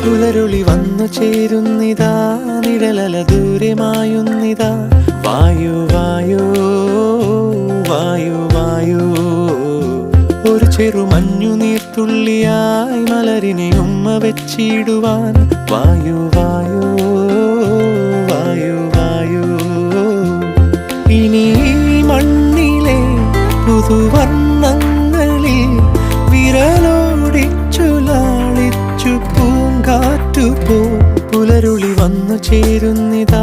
പുലരുളി വന്നു ചേരുന്നിതാ, നിഴലല ദൂരെ മായുന്നിതാ. വായു വായു വായു വായു, ഒരു ചെറു മഞ്ഞു നീർത്തുള്ളിയായി മലരിനെ ഉമ്മ വെച്ചിടുവാൻ. വായു വായു വായു വായു, ഇനി മണ്ണിലെ പുതുവർണ്ണങ്ങളിൽ വിരലോടിച്ചു ലാളിച്ചു പൂങ്കാറ്റു പോ. പുലരുളി വന്നു ചേരുന്നിതാ,